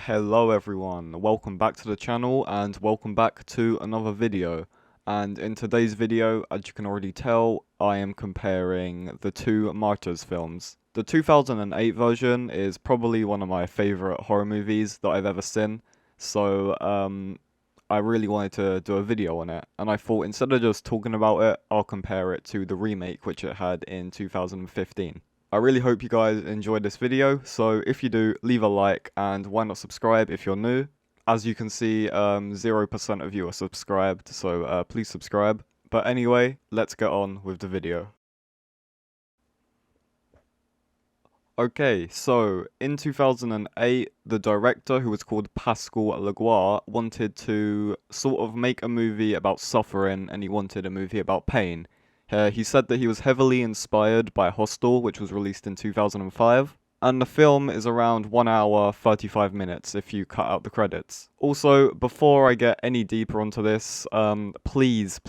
Hello everyone, welcome back to the channel and welcome back to another video. And in today's video, as you can already tell, I am comparing the two Martyrs films. The 2008 version is probably one of my favorite horror movies that I've ever seen, so I really wanted to do a video on it, and I thought instead of just talking about it, I'll compare it to the remake which it had in 2015. I really hope you guys enjoyed this video, so if you do, leave a like and why not subscribe if you're new. As you can see, 0% of you are subscribed, so please subscribe. But anyway, let's get on with the video. Okay, so in 2008, the director, who was called Pascal Legouis, wanted to sort of make a movie about suffering, and he wanted a movie about pain. He said that he was heavily inspired by Hostel, which was released in 2005, and the film is around 1 hour 35 minutes if you cut out the credits. Also, before I get any deeper onto this, please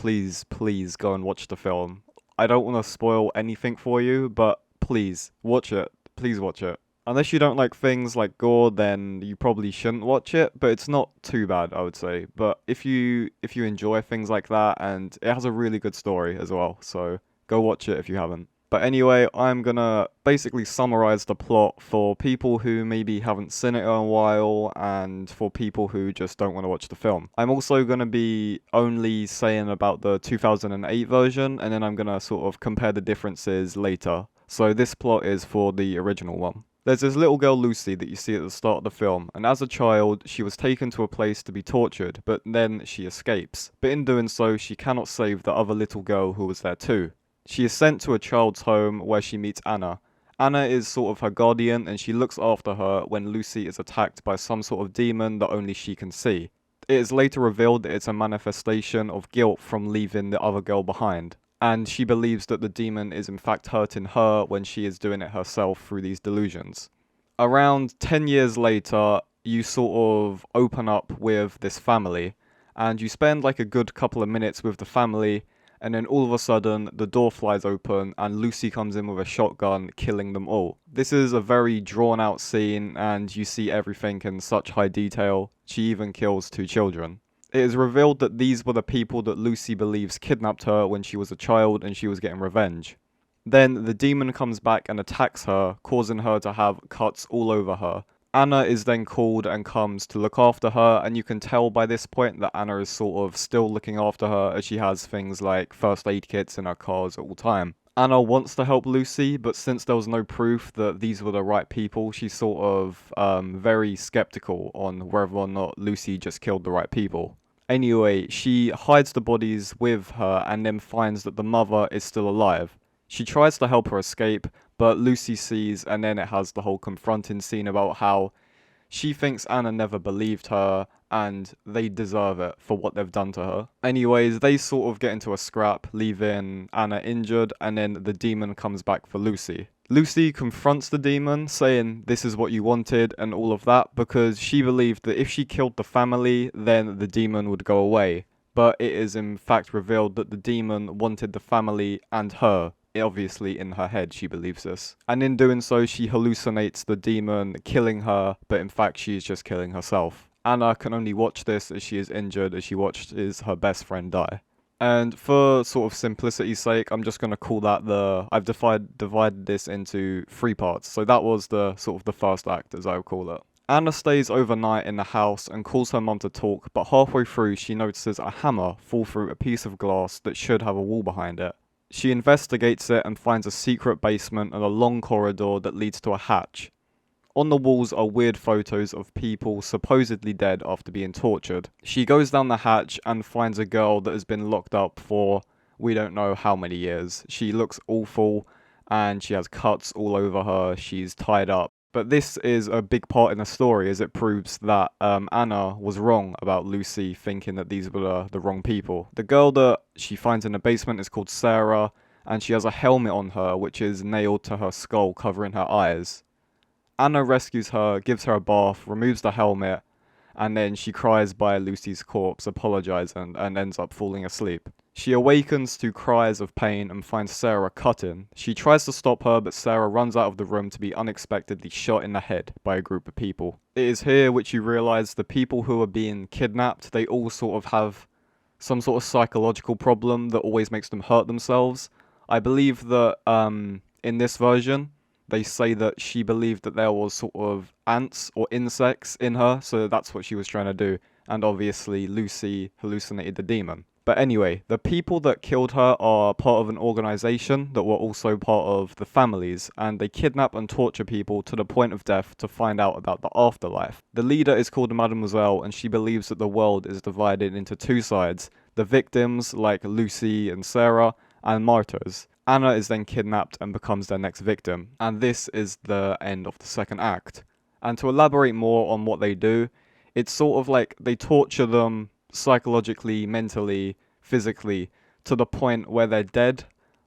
go and watch the film. I don't want to spoil anything for you, but please, watch it. Please watch it. Unless you don't like things like gore, then you probably shouldn't watch it, but it's not too bad, I would say. But if you enjoy things like that, and it has a really good story as well, so go watch it if you haven't. But anyway, I'm gonna basically summarize the plot for people who maybe haven't seen it in a while, and for people who just don't want to watch the film. I'm also gonna be only saying about the 2008 version, and then I'm gonna sort of compare the differences later. So this plot is for the original one. There's this little girl Lucy that you see at the start of the film, and as a child, she was taken to a place to be tortured, but then she escapes. But in doing so, she cannot save the other little girl who was there too. She is sent to a child's home where she meets Anna. Anna is sort of her guardian, and she looks after her when Lucy is attacked by some sort of demon that only she can see. It is later revealed that it's a manifestation of guilt from leaving the other girl behind, and she believes that the demon is in fact hurting her when she is doing it herself through these delusions. Around 10 years later, you sort of open up with this family, and you spend like a good couple of minutes with the family, and then all of a sudden the door flies open and Lucy comes in with a shotgun, killing them all. This is a very drawn out scene, and you see everything in such high detail. She even kills 2 children. It is revealed that these were the people that Lucy believes kidnapped her when she was a child and she was getting revenge. Then the demon comes back and attacks her, causing her to have cuts all over her. Anna is then called and comes to look after her, and you can tell by this point that Anna is sort of still looking after her, as she has things like first aid kits in her cars at all time. Anna wants to help Lucy, but since there was no proof that these were the right people, she's sort of very skeptical on whether or not Lucy just killed the right people. Anyway, she hides the bodies with her and then finds that the mother is still alive. She tries to help her escape, but Lucy sees, and then it has the whole confronting scene about how she thinks Anna never believed her, and they deserve it for what they've done to her. Anyways, they sort of get into a scrap, leaving Anna injured, and then the demon comes back for Lucy. Lucy confronts the demon, saying this is what you wanted and all of that, because she believed that if she killed the family, then the demon would go away. But it is in fact revealed that the demon wanted the family and her. Obviously, in her head, she believes this. And in doing so, she hallucinates the demon killing her, but in fact, she is just killing herself. Anna can only watch this as she is injured, as she watches her best friend die. And for sort of simplicity's sake, I'm just going to call that I've divided this into 3 parts. So that was the sort of the first act, as I would call it. Anna stays overnight in the house and calls her mum to talk, but halfway through, she notices a hammer fall through a piece of glass that should have a wall behind it. She investigates it and finds a secret basement and a long corridor that leads to a hatch. On the walls are weird photos of people supposedly dead after being tortured. She goes down the hatch and finds a girl that has been locked up for we don't know how many years. She looks awful and she has cuts all over her. She's tied up. But this is a big part in the story, as it proves that Anna was wrong about Lucy thinking that these were the wrong people. The girl that she finds in the basement is called Sarah, and she has a helmet on her which is nailed to her skull, covering her eyes. Anna rescues her, gives her a bath, removes the helmet, and then she cries by Lucy's corpse, apologizing, and ends up falling asleep. She awakens to cries of pain and finds Sarah cutting. She tries to stop her, but Sarah runs out of the room to be unexpectedly shot in the head by a group of people. It is here which you realize the people who are being kidnapped, they all sort of have some sort of psychological problem that always makes them hurt themselves. I believe that in this version, they say that she believed that there was sort of ants or insects in her, so that's what she was trying to do. And obviously, Lucy hallucinated the demon. But anyway, the people that killed her are part of an organization that were also part of the families, and they kidnap and torture people to the point of death to find out about the afterlife. The leader is called Mademoiselle, and she believes that the world is divided into two sides: the victims, like Lucy and Sarah, and martyrs. Anna is then kidnapped and becomes their next victim, and this is the end of the second act. And to elaborate more on what they do, it's sort of like they torture them psychologically, mentally, physically, to the point where they're dead,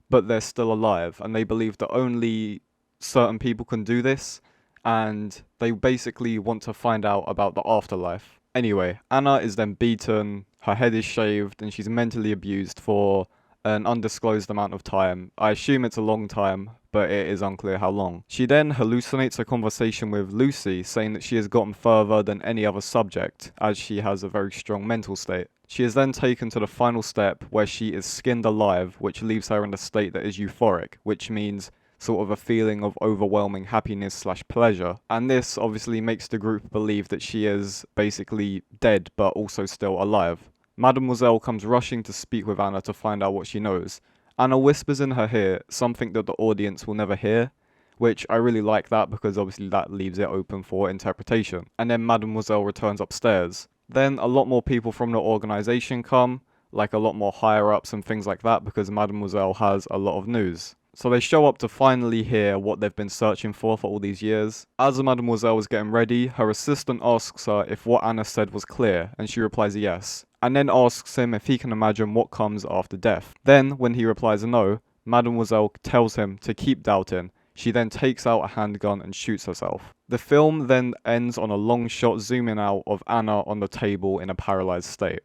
but they're still alive, and they believe that only certain people can do this, and they basically want to find out about the afterlife. Anyway, Anna is then beaten, her head is shaved, and she's mentally abused for an undisclosed amount of time. I assume it's a long time, but it is unclear how long. She then hallucinates a conversation with Lucy, saying that she has gotten further than any other subject, as she has a very strong mental state. She is then taken to the final step, where she is skinned alive, which leaves her in a state that is euphoric, which means sort of a feeling of overwhelming happiness / pleasure. And this obviously makes the group believe that she is basically dead, but also still alive. Mademoiselle comes rushing to speak with Anna to find out what she knows. Anna whispers in her ear something that the audience will never hear, which I really like that because obviously that leaves it open for interpretation. And then Mademoiselle returns upstairs. Then a lot more people from the organization come, like a lot more higher ups and things like that, because Mademoiselle has a lot of news. So they show up to finally hear what they've been searching for all these years. As Mademoiselle is getting ready, her assistant asks her if what Anna said was clear, and she replies yes, and then asks him if he can imagine what comes after death. Then, when he replies no, Mademoiselle tells him to keep doubting. She then takes out a handgun and shoots herself. The film then ends on a long shot zooming out of Anna on the table in a paralyzed state.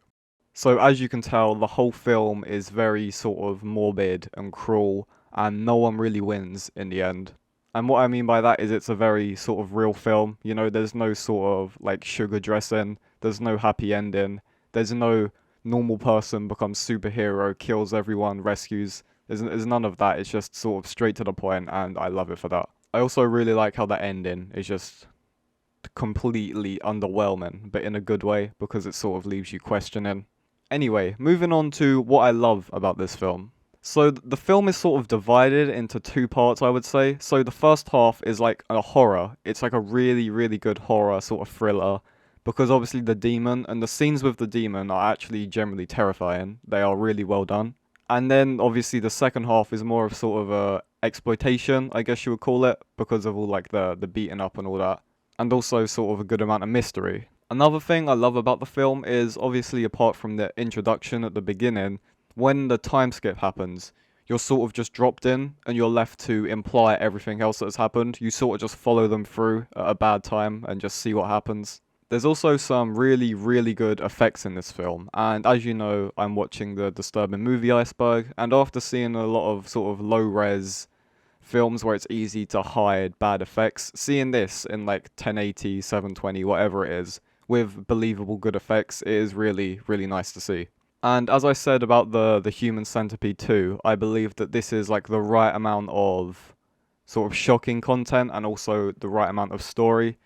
So as you can tell, the whole film is very sort of morbid and cruel, and no one really wins in the end. And what I mean by that is it's a very sort of real film. You know, there's no sort of like sugar dressing, there's no happy ending, there's no normal person becomes superhero, kills everyone, rescues. There's none of that. It's just sort of straight to the point, and I love it for that. I also really like how the ending is just completely underwhelming, but in a good way, because it sort of leaves you questioning. Anyway, moving on to what I love about this film. So the film is sort of divided into two parts, I would say. So the first half is like a horror. It's like a really, really good horror sort of thriller, because obviously the demon and the scenes with the demon are actually generally terrifying. They are really well done. And then obviously the second half is more of sort of a exploitation, I guess you would call it, because of all like the beating up and all that. And also sort of a good amount of mystery. Another thing I love about the film is obviously apart from the introduction at the beginning, when the time skip happens, you're sort of just dropped in and you're left to imply everything else that has happened. You sort of just follow them through at a bad time and just see what happens. There's also some really, really good effects in this film, and as you know, I'm watching the Disturbing Movie Iceberg, and after seeing a lot of sort of low-res films where it's easy to hide bad effects, seeing this in like 1080, 720, whatever it is, with believable good effects, it is really, really nice to see. And as I said about the Human Centipede 2, I believe that this is like the right amount of sort of shocking content and also the right amount of story,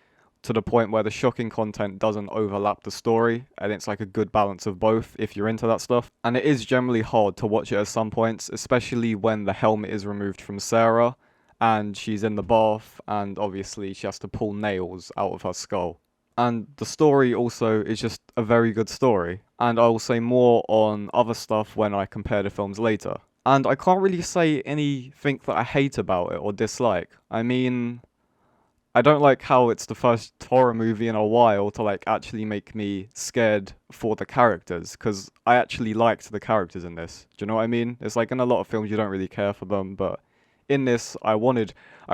to the point where the shocking content doesn't overlap the story, and it's like a good balance of both if you're into that stuff. And it is generally hard to watch it at some points, especially when the helmet is removed from Sarah, and she's in the bath, and obviously she has to pull nails out of her skull. And the story also is just a very good story, and I will say more on other stuff when I compare the films later. And I can't really say anything that I hate about it or dislike. I mean, I don't like how it's the first horror movie in a while to like actually make me scared for the characters, because I actually liked the characters in this. Do you know what I mean? It's like in a lot of films you don't really care for them, but in this I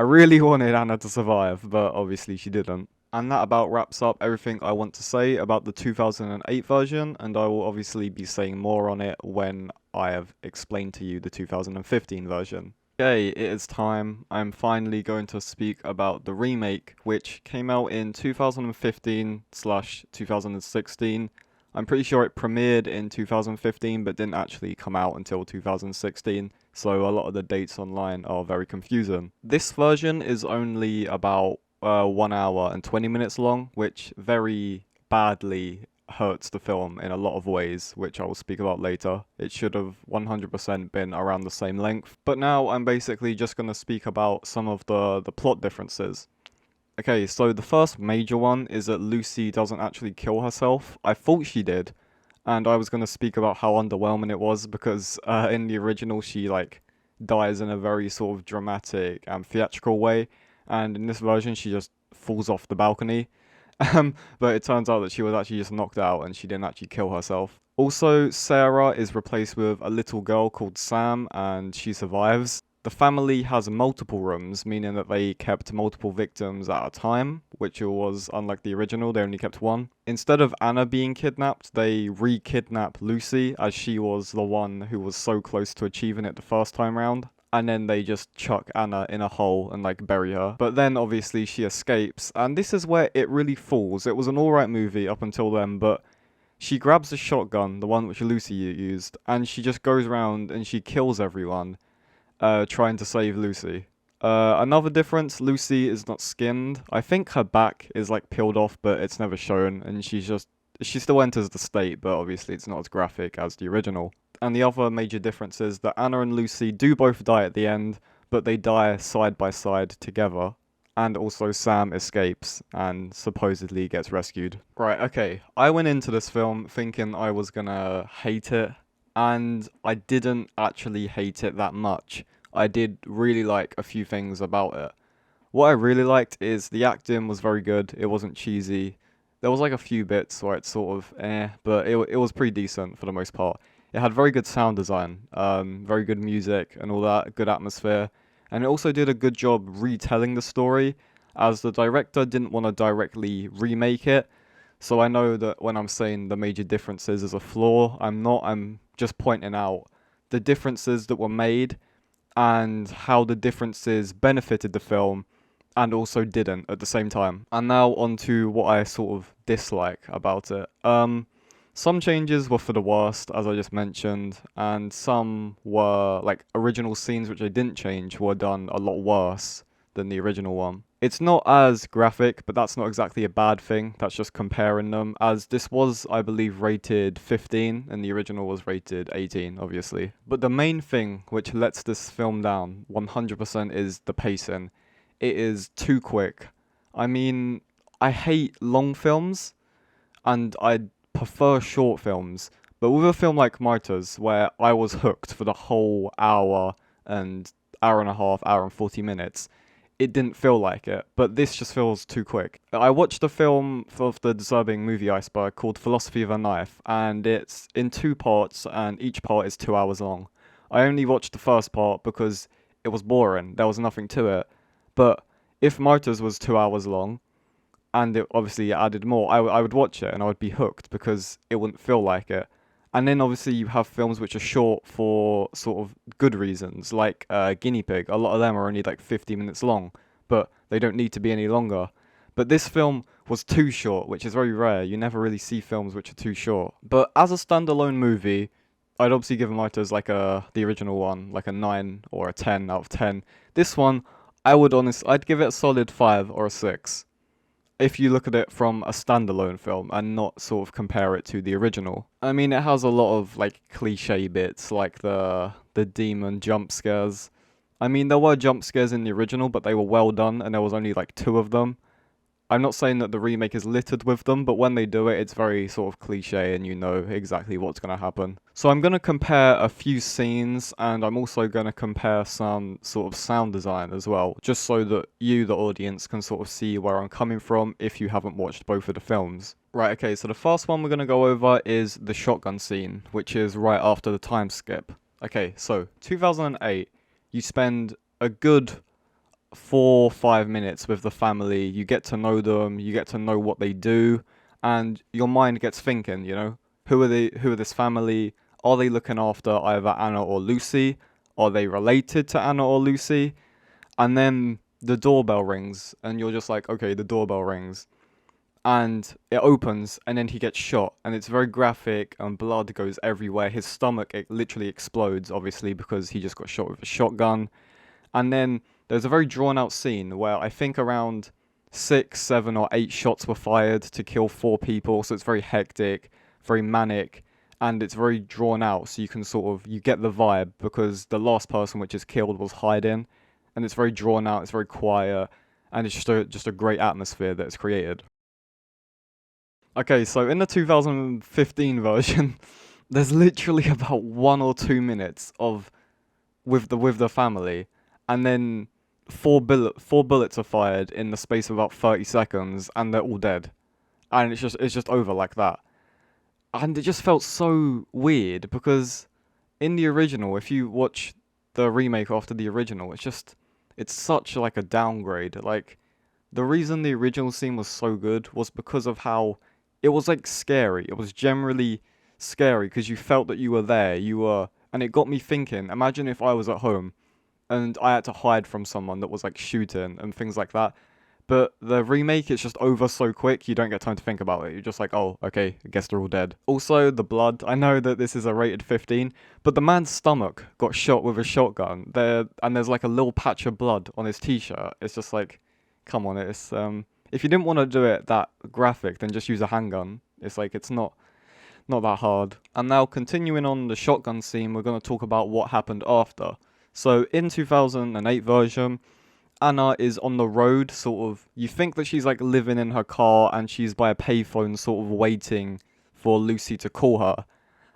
really wanted Anna to survive, but obviously she didn't. And that about wraps up everything I want to say about the 2008 version, and I will obviously be saying more on it when I have explained to you the 2015 version. Okay, it is time. I'm finally going to speak about the remake, which came out in 2015/2016. I'm pretty sure it premiered in 2015, but didn't actually come out until 2016, so a lot of the dates online are very confusing. This version is only about 1 hour and 20 minutes long, which very badly hurts the film in a lot of ways, which I will speak about later. It should have 100% been around the same length. But now I'm basically just going to speak about some of the plot differences. Okay, so the first major one is that Lucy doesn't actually kill herself. I thought she did, and I was going to speak about how underwhelming it was because in the original she like dies in a very sort of dramatic and theatrical way, and in this version she just falls off the balcony. But it turns out that she was actually just knocked out and she didn't actually kill herself. Also, Sarah is replaced with a little girl called Sam and she survives. The family has multiple rooms, meaning that they kept multiple victims at a time, which was unlike the original, they only kept one. Instead of Anna being kidnapped, they re-kidnap Lucy, as she was the one who was so close to achieving it the first time round. And then they just chuck Anna in a hole and like bury her. But then obviously she escapes, and this is where it really falls. It was an alright movie up until then, but she grabs a shotgun, the one which Lucy used, and she just goes around and she kills everyone, trying to save Lucy. Another difference, Lucy is not skinned. I think her back is like peeled off, but it's never shown, and she still enters the state, but obviously it's not as graphic as the original. And the other major difference is that Anna and Lucy do both die at the end, but they die side by side together. And also Sam escapes and supposedly gets rescued. Right, okay, I went into this film thinking I was gonna hate it, and I didn't actually hate it that much. I did really like a few things about it. What I really liked is the acting was very good, it wasn't cheesy. There was like a few bits where it's sort of but it was pretty decent for the most part. It had very good sound design, very good music and all that, good atmosphere. And it also did a good job retelling the story, as the director didn't want to directly remake it. So I know that when I'm saying the major differences is a flaw, I'm just pointing out the differences that were made and how the differences benefited the film and also didn't at the same time. And now on to what I sort of dislike about it. Some changes were for the worst, as I just mentioned, and some were, like, original scenes which I didn't change were done a lot worse than the original one. It's not as graphic, but that's not exactly a bad thing, that's just comparing them, as this was, I believe, rated 15, and the original was rated 18, obviously. But the main thing which lets this film down 100% is the pacing. It is too quick. I mean, I hate long films, and I prefer short films, but with a film like Martyrs, where I was hooked for the whole hour and hour and a half, hour and 40 minutes, it didn't feel like it, but this just feels too quick. I watched a film of the Deserving movie iceberg called Philosophy of a Knife, and it's in 2 parts, and each part is 2 hours long. I only watched the first part because it was boring, there was nothing to it, but if Martyrs was 2 hours long, and it obviously added more, I would watch it and I would be hooked because it wouldn't feel like it. And then obviously you have films which are short for sort of good reasons, like Guinea Pig. A lot of them are only like 50 minutes long, but they don't need to be any longer. But this film was too short, which is very rare. You never really see films which are too short. But as a standalone movie, I'd obviously give Martyrs like the original one, like a 9 or a 10 out of 10. This one, I'd give it a solid 5 or a 6. If you look at it from a standalone film and not sort of compare it to the original. I mean, it has a lot of like cliche bits, like the demon jump scares. I mean, there were jump scares in the original, but they were well done, and there was only like 2 of them. I'm not saying that the remake is littered with them, but when they do it, it's very sort of cliche and you know exactly what's going to happen. So I'm going to compare a few scenes, and I'm also going to compare some sort of sound design as well, just so that you, the audience, can sort of see where I'm coming from if you haven't watched both of the films. Right, okay, so the first one we're going to go over is the shotgun scene, which is right after the time skip. Okay, so 2008, you spend a good 4-5 minutes with the family, you get to know them, you get to know what they do, and your mind gets thinking, you know, who are this family, Are they looking after either Anna or Lucy? Are they related to Anna or Lucy? And then the doorbell rings, and you're just like, okay, the doorbell rings. And it opens, and then he gets shot, and it's very graphic, and blood goes everywhere. His stomach, it literally explodes, obviously, because he just got shot with a shotgun. And then there's a very drawn out scene where I think around 6, 7, or 8 shots were fired to kill 4 people. So it's very hectic, very manic, and it's very drawn out. So you can you get the vibe because the last person which is killed was hiding, and it's very drawn out. It's very quiet, and it's just a great atmosphere that it's created. Okay, so in the 2015 version, there's literally about 1 or 2 minutes of with the family, and then four bullets are fired in the space of about 30 seconds, and they're all dead, and it's just over like that. And it just felt so weird because in the original, if you watch the remake after the original, it's such like a downgrade. Like the reason the original scene was so good was because of how it was like scary. It was generally scary because you felt that you were there. And it got me thinking. Imagine if I was at home and I had to hide from someone that was like shooting and things like that. But the remake is just over so quick, you don't get time to think about it. You're just like, oh, okay, I guess they're all dead. Also, the blood. I know that this is a rated 15, but the man's stomach got shot with a shotgun. And there's like a little patch of blood on his t-shirt. It's just like, come on, if you didn't want to do it that graphic, then just use a handgun. It's like it's not that hard. And now continuing on the shotgun scene, we're going to talk about what happened after. So in 2008 version, Anna is on the road, you think that she's like living in her car and she's by a payphone sort of waiting for Lucy to call her.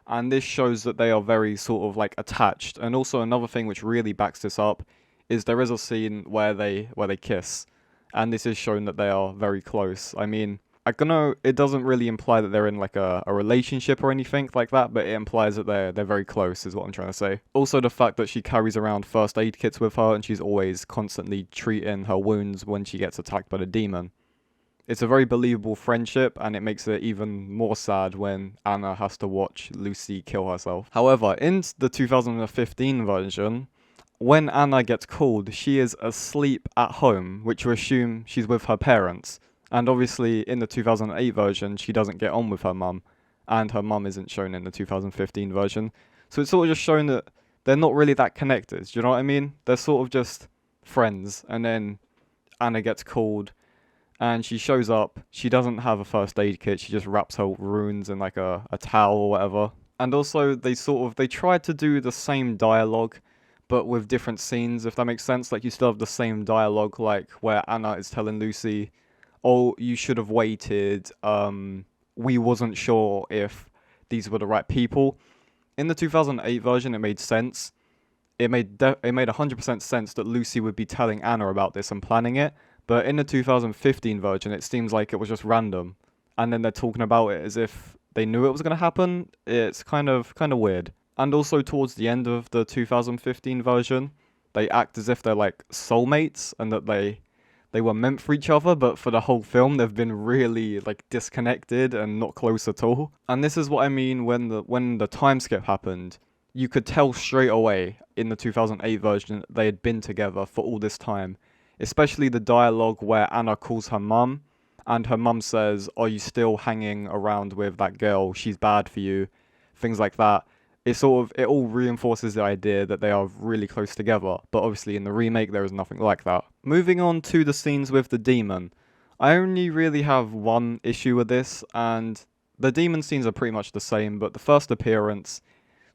And this shows that they are very sort of like attached. And also another thing which really backs this up is there is a scene where they kiss. And this is shown that they are very close. I mean, I know it doesn't really imply that they're in like a relationship or anything like that, but it implies that they're very close is what I'm trying to say. Also the fact that she carries around first aid kits with her and she's always constantly treating her wounds when she gets attacked by the demon. It's a very believable friendship, and it makes it even more sad when Anna has to watch Lucy kill herself. However, in the 2015 version, when Anna gets called, she is asleep at home, which we assume she's with her parents. And obviously, in the 2008 version, she doesn't get on with her mum, and her mum isn't shown in the 2015 version. So it's sort of just shown that they're not really that connected. Do you know what I mean? They're sort of just friends, and then Anna gets called, and she shows up. She doesn't have a first aid kit. She just wraps her wounds in like a towel or whatever. And also, they tried to do the same dialogue, but with different scenes, if that makes sense. Like you still have the same dialogue, like where Anna is telling Lucy, oh, you should have waited. We wasn't sure if these were the right people. In the 2008 version, it made sense. It made 100% sense that Lucy would be telling Anna about this and planning it. But in the 2015 version, it seems like it was just random, and then they're talking about it as if they knew it was going to happen. It's kind of weird. And also towards the end of the 2015 version, they act as if they're like soulmates and that they were meant for each other, but for the whole film they've been really like disconnected and not close at all. And this is what I mean when the time skip happened. You could tell straight away in the 2008 version that they had been together for all this time. Especially the dialogue where Anna calls her mum, and her mum says, "Are you still hanging around with that girl? She's bad for you." Things like that. It all reinforces the idea that they are really close together, but obviously in the remake there is nothing like that. Moving on to the scenes with the demon. I only really have one issue with this, and the demon scenes are pretty much the same, but the first appearance,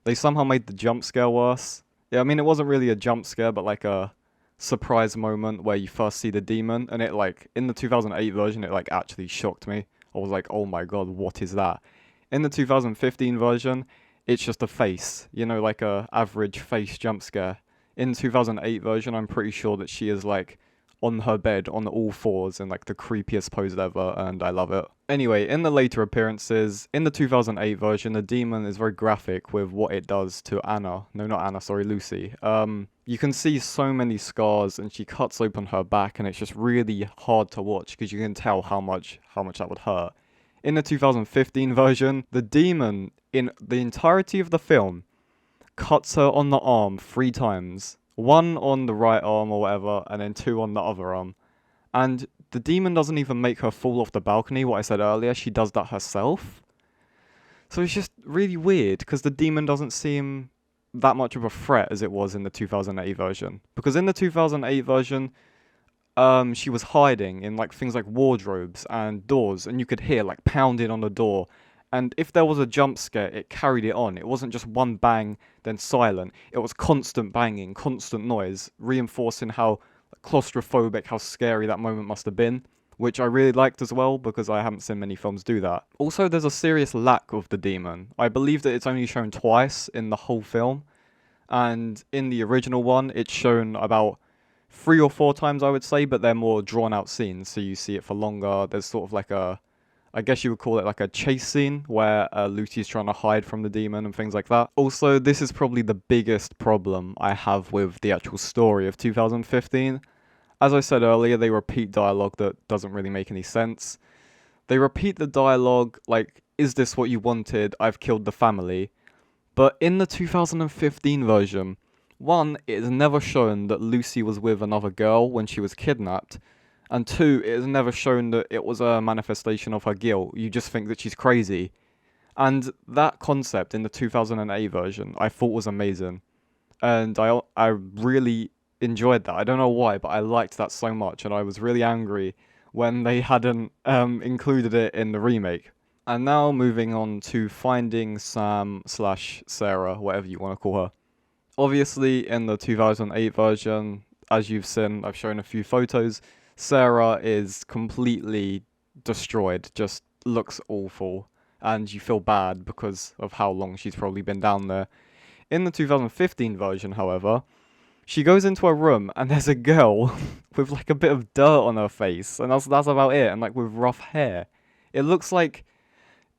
they somehow made the jump scare worse. Yeah, I mean it wasn't really a jump scare, but like a surprise moment where you first see the demon, and it like in the 2008 version it like actually shocked me. I was like, oh my god, what is that? In the 2015 version, it's just a face, like a average face jump scare. In 2008 version, I'm pretty sure that she is like on her bed on all fours in like the creepiest pose ever, and I love it. Anyway, in the later appearances, in the 2008 version, the demon is very graphic with what it does to Anna. No, not Anna, sorry, Lucy. You can see so many scars, and she cuts open her back, and it's just really hard to watch because you can tell how much that would hurt. In the 2015 version, the demon in the entirety of the film cuts her on the arm 3 times. One on the right arm or whatever, and then 2 on the other arm. And the demon doesn't even make her fall off the balcony, what I said earlier, she does that herself. So it's just really weird, because the demon doesn't seem that much of a threat as it was in the 2008 version. Because in the 2008 version, she was hiding in like things like wardrobes and doors, and you could hear like pounding on the door. And if there was a jump scare, it carried it on. It wasn't just one bang, then silent. It was constant banging, constant noise, reinforcing how claustrophobic, how scary that moment must have been, which I really liked as well, because I haven't seen many films do that. Also, there's a serious lack of the demon. I believe that it's only shown twice in the whole film, and in the original one, it's shown about 3 or 4 times, I would say, but they're more drawn out scenes, so you see it for longer. There's sort of like I guess you would call it like a chase scene where Lucy's trying to hide from the demon and things like that. Also, this is probably the biggest problem I have with the actual story of 2015. As I said earlier, they repeat dialogue that doesn't really make any sense. They repeat the dialogue like, is this what you wanted? I've killed the family. But in the 2015 version, one, it is never shown that Lucy was with another girl when she was kidnapped. And 2, it is never shown that it was a manifestation of her guilt. You just think that she's crazy. And that concept in the 2008 version, I thought was amazing. And I really enjoyed that. I don't know why, but I liked that so much. And I was really angry when they hadn't included it in the remake. And now moving on to finding Sam slash Sarah, whatever you want to call her. Obviously, in the 2008 version, as you've seen, I've shown a few photos, Sarah is completely destroyed, just looks awful, and you feel bad because of how long she's probably been down there. In the 2015 version, however, she goes into a room and there's a girl with like a bit of dirt on her face, and that's about it, and like with rough hair. It looks like,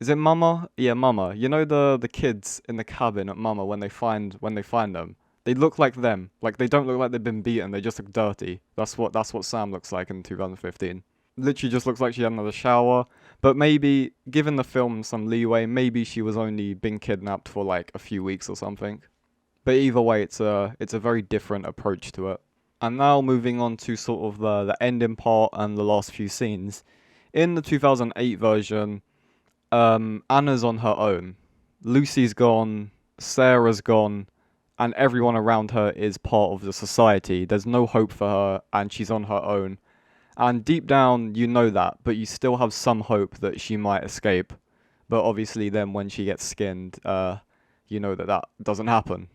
is it Mama? Yeah, Mama. You know the kids in the cabin at Mama when they find them. They look like them. Like, they don't look like they've been beaten. They just look dirty. That's what Sam looks like in 2015. Literally just looks like she had another shower. But maybe, given the film some leeway, maybe she was only been kidnapped for like a few weeks or something. But either way, it's a very different approach to it. And now moving on to sort of the ending part and the last few scenes. In the 2008 version, Anna's on her own. Lucy's gone. Sarah's gone. And everyone around her is part of the society. There's no hope for her, and she's on her own. And deep down, you know that, but you still have some hope that she might escape. But obviously then when she gets skinned, you know that doesn't happen.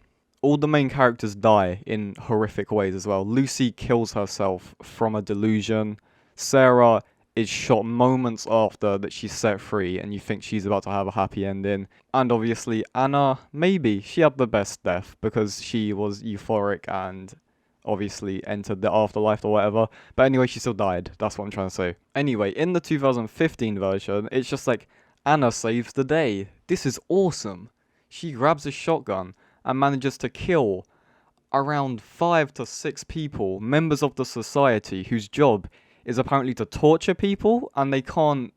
All the main characters die in horrific ways as well. Lucy kills herself from a delusion. Sarah is shot moments after that she's set free, and you think she's about to have a happy ending. And obviously Anna, maybe she had the best death because she was euphoric and obviously entered the afterlife or whatever. But anyway, she still died. That's what I'm trying to say. Anyway, in the 2015 version, it's just like, Anna saves the day. This is awesome. She grabs a shotgun and manages to kill around 5 to 6 people, members of the society, whose job is apparently to torture people, and they can't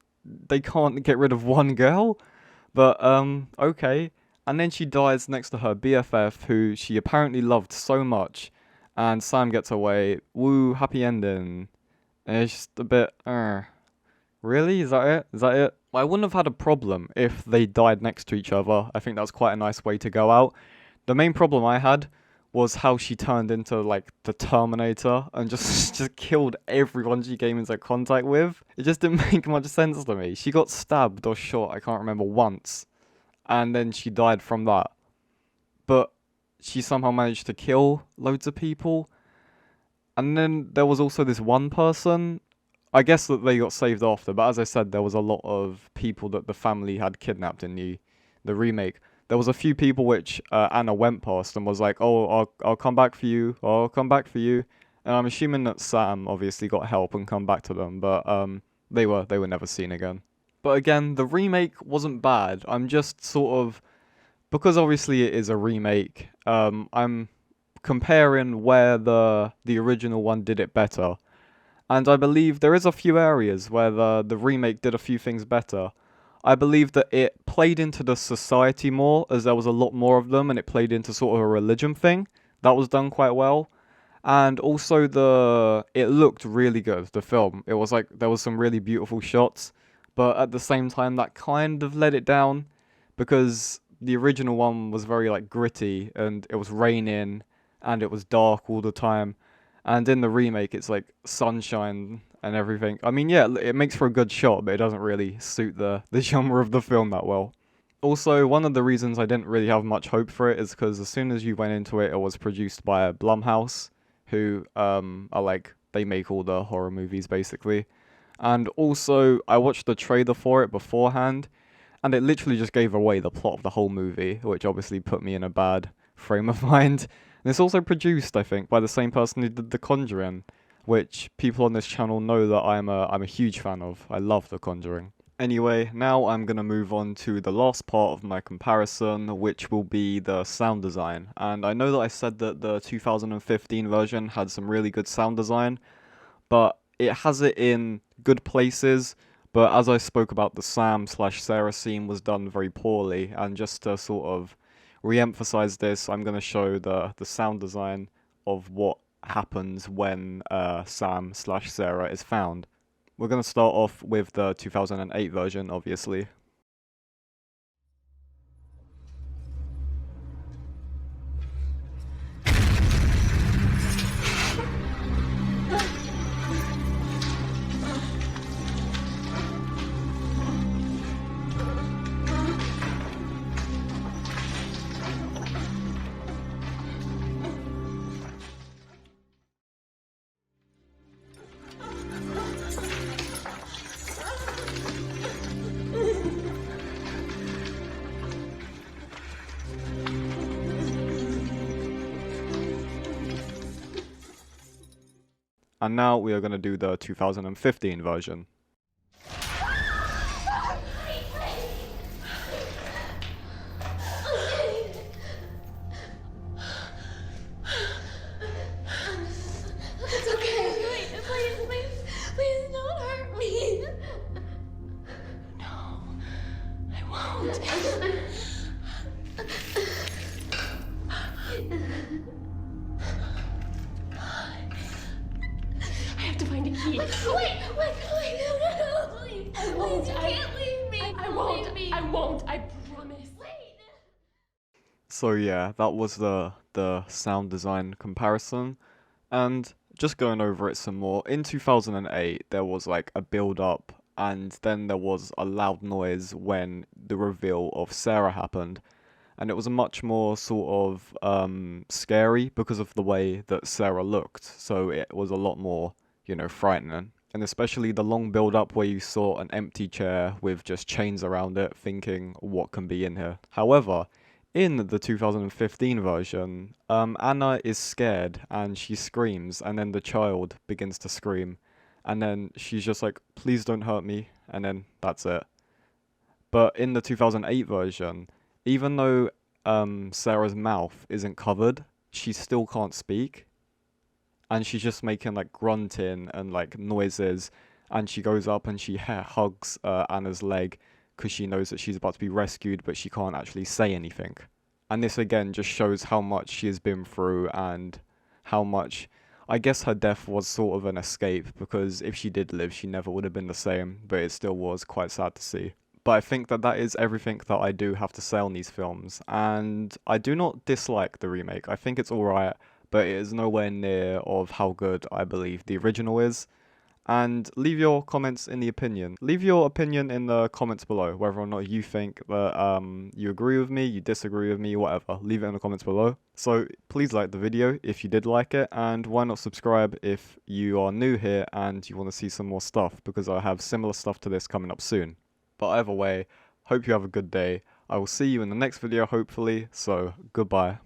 get rid of one girl. But okay. And then she dies next to her BFF, who she apparently loved so much, and Sam gets away. Woo, happy ending. And it's just a bit really? Is that it? Is that it? I wouldn't have had a problem if they died next to each other. I think that's quite a nice way to go out. The main problem I had was how she turned into like the Terminator and just killed everyone she came into contact with. It just didn't make much sense to me. She got stabbed or shot, I can't remember, once, and then she died from that. But she somehow managed to kill loads of people. And then there was also this one person. I guess that they got saved after, but as I said, there was a lot of people that the family had kidnapped in the remake. There was a few people which Anna went past and was like, "Oh, I'll come back for you. I'll come back for you." And I'm assuming that Sam obviously got help and come back to them, but they were never seen again. But again, the remake wasn't bad. I'm just sort of, because obviously it is a remake. I'm comparing where the original one did it better, and I believe there is a few areas where the remake did a few things better. I believe that it played into the society more, as there was a lot more of them, and it played into sort of a religion thing. That was done quite well. And also it looked really good, the film. It was like there was some really beautiful shots, but at the same time that kind of let it down because the original one was very like gritty and it was raining and it was dark all the time. And in the remake it's like sunshine and everything. I mean, yeah, it makes for a good shot, but it doesn't really suit the genre of the film that well. Also, one of the reasons I didn't really have much hope for it is because as soon as you went into it, it was produced by Blumhouse, who are like they make all the horror movies basically. And also, I watched the trailer for it beforehand, and it literally just gave away the plot of the whole movie, which obviously put me in a bad frame of mind. And it's also produced, I think, by the same person who did The Conjuring, which people on this channel know that I'm a huge fan of. I love The Conjuring. Anyway, now I'm going to move on to the last part of my comparison, which will be the sound design. And I know that I said that the 2015 version had some really good sound design, but it has it in good places. But as I spoke about, the Sam/Sarah scene was done very poorly, and just to sort of re-emphasize this, I'm going to show the sound design of what happens when Sam/Sarah is found. We're going to start off with the 2008 version, obviously. And now we are going to do the 2015 version. It's okay. Please don't hurt me. No, I won't. I have to find a key. Wait, no, please. I won't. Please, you can't leave me. I won't. I promise. Wait. So yeah, that was the sound design comparison. And just going over it some more, in 2008 there was like a build up and then there was a loud noise when the reveal of Sarah happened. And it was a much more sort of scary because of the way that Sarah looked. So it was a lot more, frightening. And especially the long build up where you saw an empty chair with just chains around it, thinking, what can be in here? However, in the 2015 version, Anna is scared and she screams, and then the child begins to scream, and then she's just like, please don't hurt me, and then that's it. But in the 2008 version, even though Sarah's mouth isn't covered, she still can't speak, and she's just making like grunting and like noises, and she goes up and she hugs Anna's leg because she knows that she's about to be rescued, but she can't actually say anything. And this again just shows how much she has been through and how much, I guess her death was sort of an escape, because if she did live, she never would have been the same, but it still was quite sad to see. But I think that that is everything that I do have to say on these films, and I do not dislike the remake. I think it's alright, but it is nowhere near of how good I believe the original is. And leave your comments in the opinion. Leave your opinion in the comments below, whether or not you think that you agree with me, you disagree with me, whatever. Leave it in the comments below. So please like the video if you did like it, and why not subscribe if you are new here and you want to see some more stuff, because I have similar stuff to this coming up soon. But either way, hope you have a good day. I will see you in the next video hopefully, so goodbye.